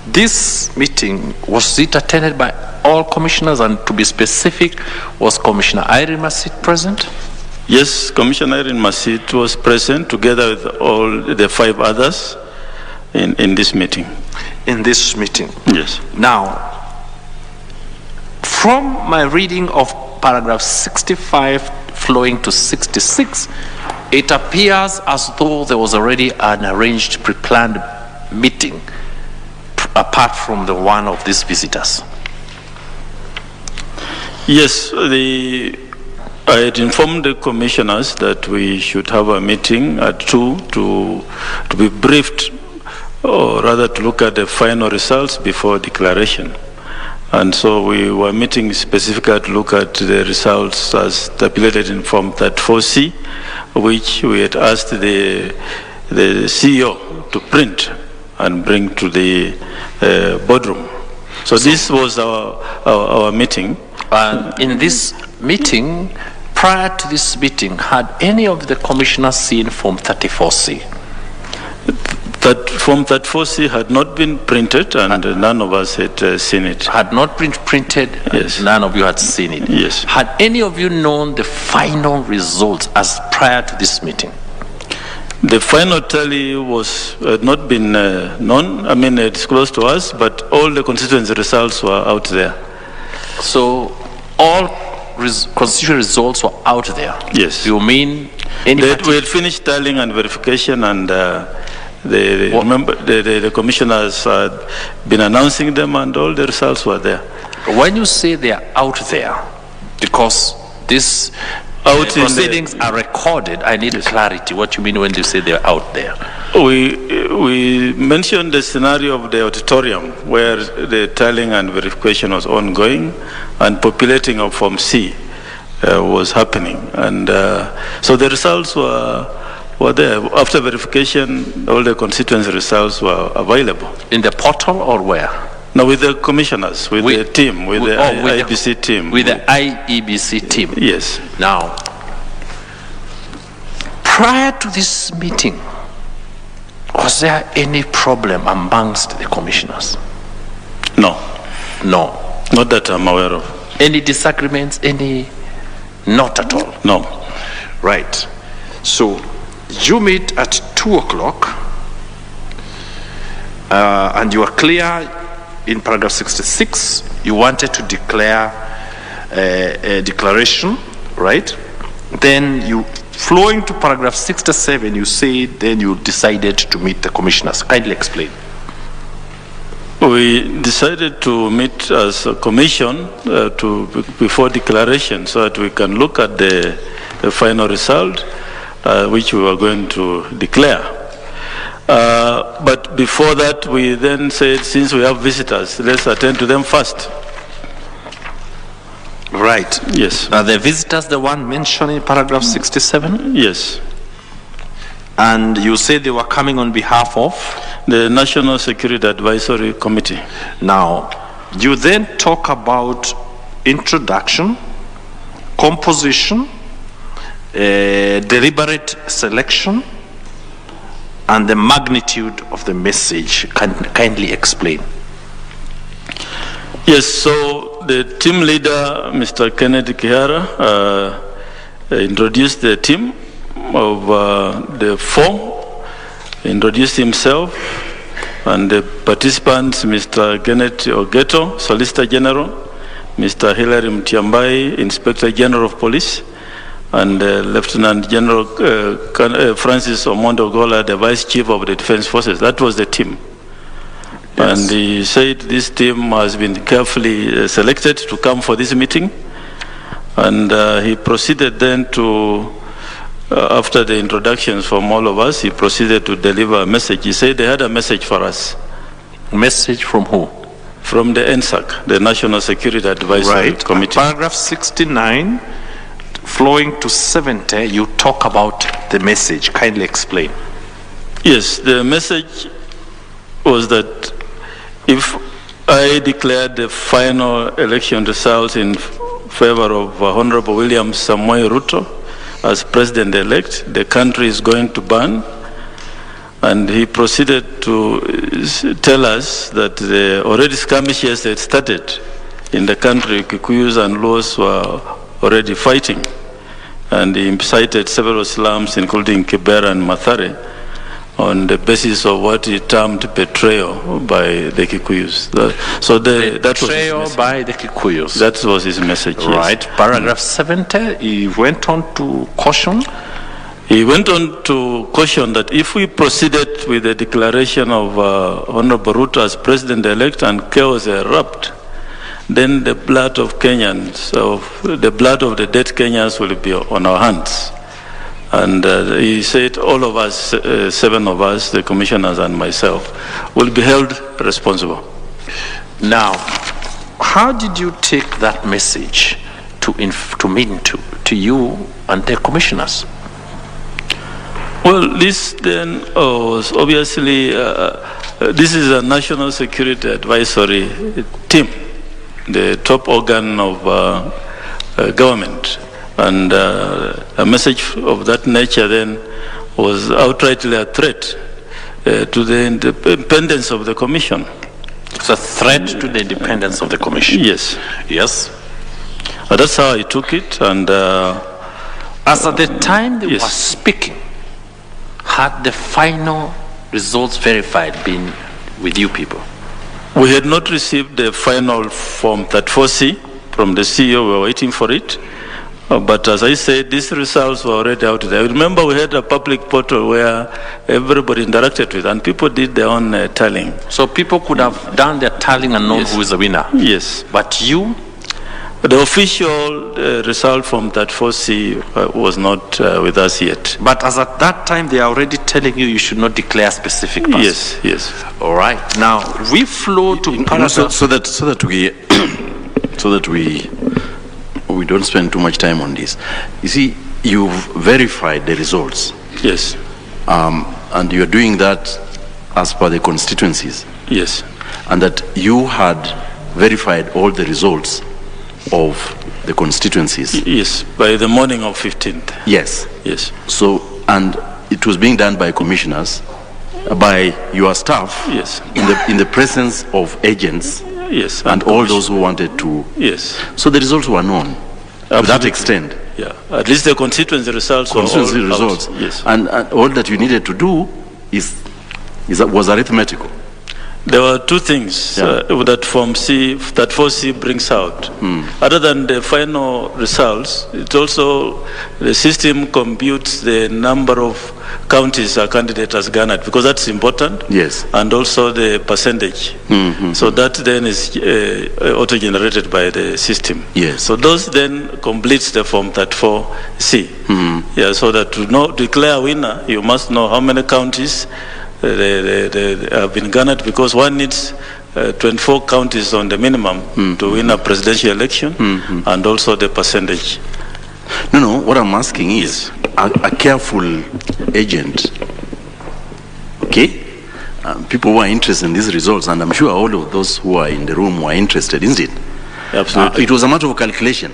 this meeting, was it attended by all commissioners? And to be specific, was Commissioner Irene Masit present? Yes, Commissioner Irene Masit was present together with all the 5 others in this meeting. In this meeting? Yes. Now, from my reading of paragraph 65 flowing to 66, it appears as though there was already an arranged, pre-planned meeting apart from the one of these visitors. Yes, I had informed the commissioners that we should have a meeting at 2 to be briefed, or rather to look at the final results before declaration. And so we were meeting specifically to look at the results as stipulated in Form 34C, which we had asked the CEO to print and bring to the boardroom. So this was our meeting. In this meeting, prior to this meeting, had any of the commissioners seen Form 34C? That Form 34C had not been printed, and none of us had seen it. Had not been printed, yes. None of you had seen it? Yes. Had any of you known the final results as prior to this meeting? The final tally had not been known, disclosed to us, but all the constituency results were out there. So all constituency results were out there? Yes. You mean we had finished tallying and verification, and the commissioners had been announcing them, and all the results were there. When you say they are out there, because these proceedings are recorded, I need clarity. What you mean when you say they are out there? We mentioned the scenario of the auditorium where the tallying and verification was ongoing, and populating of Form C was happening, and so the results were there. After verification, all the constituency results were available. In the portal or where? No, with the commissioners, with the team, with the Iebc team. With the Iebc team? Yes. Now, prior to this meeting, was there any problem amongst the commissioners? No. No. Not that I'm aware of. Any disagreements? Not at all? No. Right. So, you meet at 2 o'clock, and you are clear in paragraph 66, you wanted to declare a declaration, right? Then you, flowing to paragraph 67, you say then you decided to meet the commissioners. Kindly explain. We decided to meet as a commission before declaration, so that we can look at the final result, which we were going to declare. But before that, we then said, since we have visitors, let's attend to them first. Right. Yes. Are the visitors the one mentioned in paragraph 67? Yes. And you said they were coming on behalf of? The National Security Advisory Committee. Now, you then talk about introduction, composition, deliberate selection, and the magnitude of the message. Kindly explain. Yes, so the team leader, Mr. Kennedy Kihara, introduced the team of the 4 introduced himself and the participants, Mr. Kenneth Ogeto, Solicitor General, Mr. Hilary Mutembei, Inspector General of Police, and Lieutenant General Francis Omondo Gola, the Vice Chief of the Defense Forces. That was the team. Yes. And he said this team has been carefully selected to come for this meeting. And he proceeded then to, after the introductions from all of us, he proceeded to deliver a message. He said they had a message for us. Message from who? From the NSAC, the National Security Advisory Committee. Paragraph 69, flowing to 70, you talk about the message. Kindly explain. Yes, the message was that if I declared the final election results in favor of Honorable William Samoei Ruto as president-elect, the country is going to burn. And he proceeded to tell us that the already skirmishes had started in the country. Kikuyus and Luos were already fighting. And he cited several slums, including Kibera and Mathare, on the basis of what he termed betrayal by the Kikuyus. Betrayal by the Kikuyus. That was his message. Right. Yes. Paragraph 70, he went on to caution. He went on to caution that if we proceeded with the declaration of Honorable Ruto as president-elect and chaos erupt, then the blood of Kenyans, the blood of the dead Kenyans will be on our hands. And he said all of us, 7 of us, the commissioners and myself, will be held responsible. Now, how did you take that message to you and the commissioners? Well, this then was obviously, this is a national security advisory team, the top organ of government. And a message of that nature then was outrightly a threat to the independence of the commission. It's a threat to the independence of the commission? Yes. Yes. That's how I took it. And as at the time they were speaking, had the final results verified been with you people? We had not received the final Form 34C from the CEO. We were waiting for it. But as I said, these results were already out there. I remember we had a public portal where everybody interacted with, and people did their own tallying. So people could have done their tallying and known who is the winner? Yes. But you? The official result from that 4C was not with us yet. But as at that time, they are already telling you should not declare specific person. Yes, yes. All right. Now we flow to so that we don't spend too much time on this. You see, you've verified the results. Yes. And you're doing that as per the constituencies. Yes. And that you had verified all the results of the constituencies. Yes, by the morning of 15th. Yes. Yes. So, and it was being done by commissioners, by your staff. Yes. In the presence of agents. Yes. And all those who wanted to. Yes. So the results were known. Absolutely. To that extent. Yeah. At least the constituency results were all results. Out. Yes. And all that you needed to do was arithmetical. There were two things that Form C, that 4C brings out. Other than the final results, it also, the system computes the number of counties a candidate has garnered, because that's important. Yes. And also the percentage. So that then is auto-generated by the system. Yes. So those then completes the Form 34C. Yeah, so that to declare a winner, you must know how many counties they have been garnered, because one needs 24 counties on the minimum to win a presidential election, and also the percentage. No, what I'm asking is a careful agent, okay? People who are interested in these results, and I'm sure all of those who are in the room were interested, isn't it? Absolutely. It was a matter of calculation.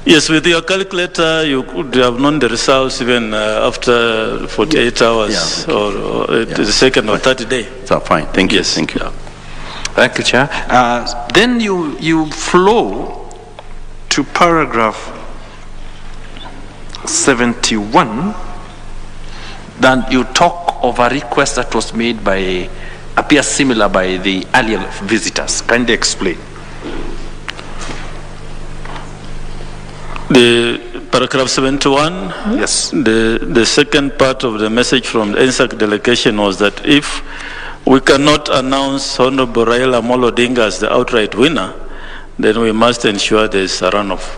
Yes, with your calculator, you could have known the results even after 48 hours or the second or 30 day. So fine, thank you. Yes. Thank you. Thank you, Chair. Then you flow to paragraph 71. Then you talk of a request that was made by, appears similar by the earlier visitors. Kindly explain. The paragraph 71, Yes. the second part of the message from the NSAC delegation was that if we cannot announce Honorable Raila Odinga as the outright winner, then we must ensure there's a runoff.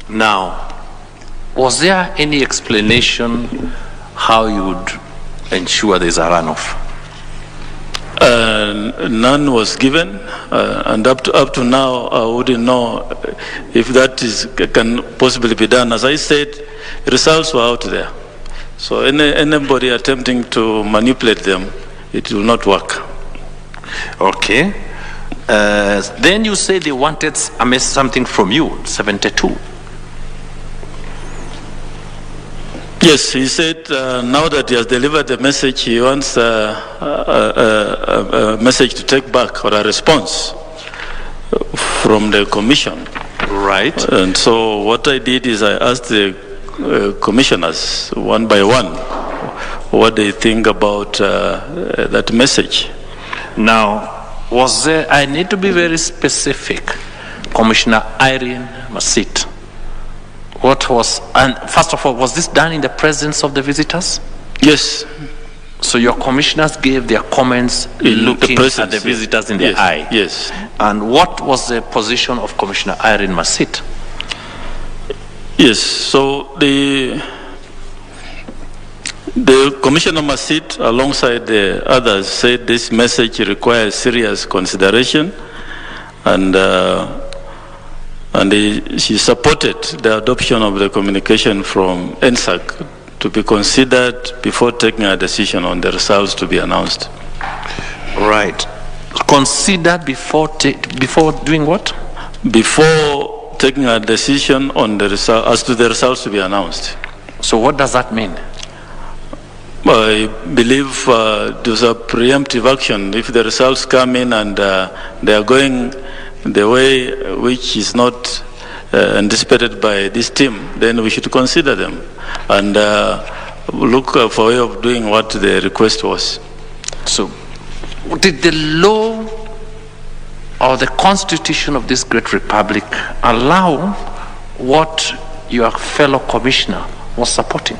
Now, was there any explanation how you would ensure there's a runoff? None was given, and up to now, I wouldn't know if that can possibly be done. As I said, results were out there. So anybody attempting to manipulate them, it will not work. Okay. Then you say they wanted something from you, 72. Yes, he said now that he has delivered the message, he wants a message to take back, or a response from the commission. Right. And so what I did is I asked the commissioners one by one what they think about that message. Now, was there, I need to be very specific, Commissioner Irene Masit. What was, and first of all, was this done in the presence of the visitors? Yes. So your commissioners gave their comments looking at the visitors in the eye? Yes. And what was the position of Commissioner Irene Masit? Yes, so the Commissioner Masit, alongside the others, said this message requires serious consideration, and she supported the adoption of the communication from NSAC to be considered before taking a decision on the results to be announced. Right. Considered before doing what? Before taking a decision on the result, as to the results to be announced. So what does that mean? I believe there's a preemptive action. If the results come in and they are going the way which is not anticipated by this team, then we should consider them and look for a way of doing what the request was. So, did the law or the constitution of this great republic allow what your fellow commissioner was supporting?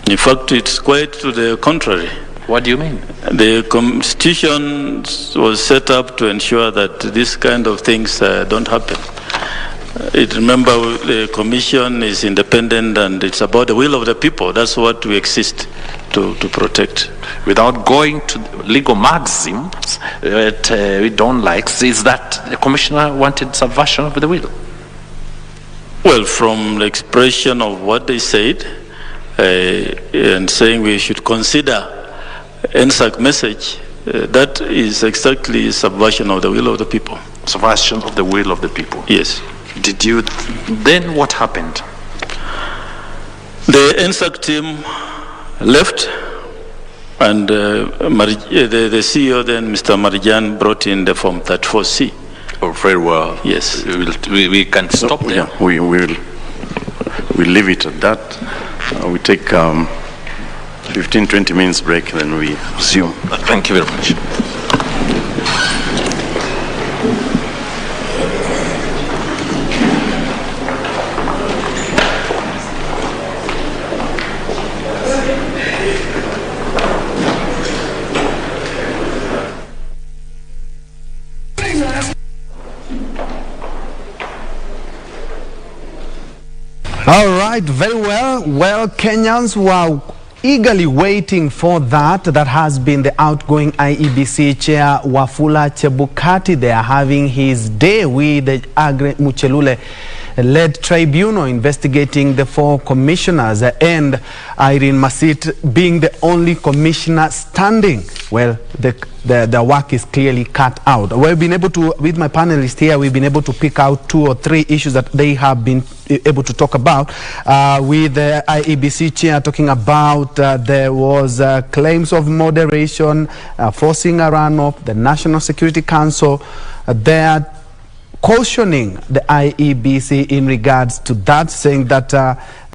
In fact, it's quite to the contrary. What do you mean? The constitution was set up to ensure that this kind of things don't happen. Remember, the commission is independent and it's about the will of the people. That's what we exist to protect. Without going to legal maxims that we don't like, is that the commissioner wanted subversion of the will? Well, from the expression of what they said and saying we should consider NSAC message, that is exactly subversion of the will of the people. Subversion of the will of the people. Yes. Did you, then what happened? The NSAC team left, and the CEO then, Mr. Marijan, brought in the Form 34C. Oh, very well. Yes. We can stop there. Yeah, we'll leave it at that. We take 15-20 minutes break, then we resume. Thank you very much. All right, very well. Well, Kenyans were eagerly waiting for that. That has been the outgoing IEBC chair, Wafula Chebukati. They are having his day with the Agre Muchelule-led tribunal investigating the 4 commissioners, and Irene Masit being the only commissioner standing. Well, the work is clearly cut out. We've been able to, with my panelists here, we've been able to pick out 2 or 3 issues that they have been able to talk about. With the IEBC chair talking about there was claims of moderation, forcing a runoff. The National Security Council, they are cautioning the IEBC in regards to that, saying that